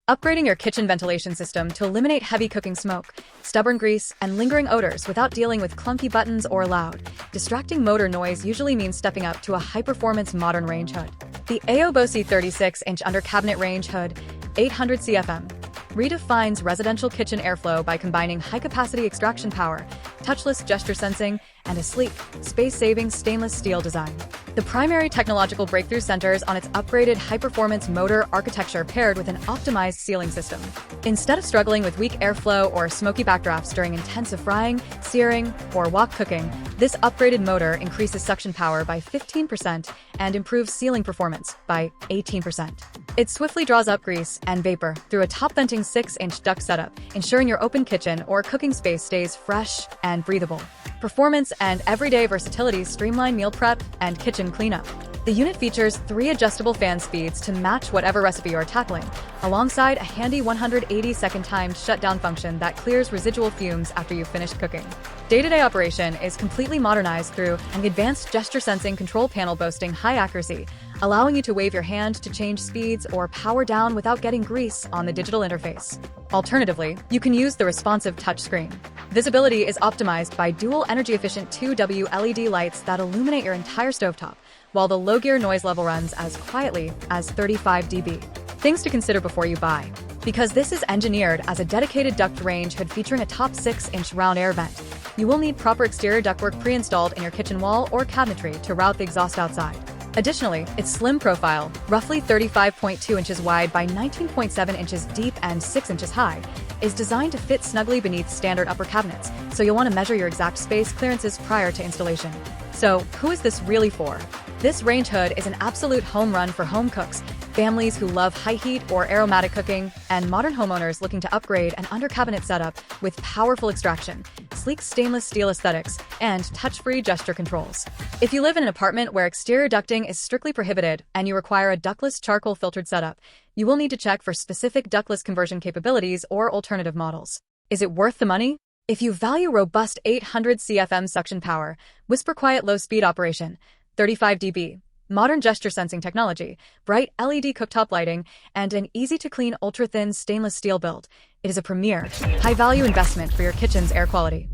Upgrading your kitchen ventilation system to eliminate heavy cooking smoke, stubborn grease, and lingering odors without dealing with clunky buttons or loud, distracting motor noise usually means stepping up to a high-performance modern range hood. The AAOBOSI 36-inch under-cabinet range hood, 800 CFM, redefines residential kitchen airflow by combining high-capacity extraction power, touchless gesture sensing, and a sleek, space-saving stainless steel design. The primary technological breakthrough centers on its upgraded high-performance motor architecture paired with an optimized sealing system. Instead of struggling with weak airflow or smoky backdrafts during intensive frying, searing, or wok cooking, this upgraded motor increases suction power by 15% and improves sealing performance by 18%. It swiftly draws up grease and vapor through a top-venting 6-inch duct setup, ensuring your open kitchen or cooking space stays fresh and breathable. Performance and everyday versatility streamline meal prep and kitchen cleanup. The unit features 3 adjustable fan speeds to match whatever recipe you're tackling, alongside a handy 180-second timed shutdown function that clears residual fumes after you've finished cooking. Day-to-day operation is completely modernized through an advanced gesture sensing control panel boasting high accuracy, allowing you to wave your hand to change speeds or power down without getting grease on the digital interface. Alternatively, you can use the responsive touchscreen. Visibility is optimized by dual energy-efficient 2W LED lights that illuminate your entire stovetop, while the low-gear noise level runs as quietly as 35 dB. Things to consider before you buy. Because this is engineered as a dedicated duct range hood featuring a top 6-inch round air vent, you will need proper exterior ductwork pre-installed in your kitchen wall or cabinetry to route the exhaust outside. Additionally, its slim profile, roughly 35.2 inches wide by 19.7 inches deep and 6 inches high, is designed to fit snugly beneath standard upper cabinets, so you'll want to measure your exact space clearances prior to installation. So, who is this really for? This range hood is an absolute home run for home cooks, families who love high heat or aromatic cooking, and modern homeowners looking to upgrade an under-cabinet setup with powerful extraction, sleek stainless steel aesthetics, and touch-free gesture controls. If you live in an apartment where exterior ducting is strictly prohibited and you require a ductless charcoal filtered setup, you will need to check for specific ductless conversion capabilities or alternative models. Is it worth the money? If you value robust 800 CFM suction power, whisper quiet low-speed operation, 35 dB, modern gesture sensing technology, bright LED cooktop lighting, and an easy-to-clean ultra-thin stainless steel build, it is a premier, high-value investment for your kitchen's air quality.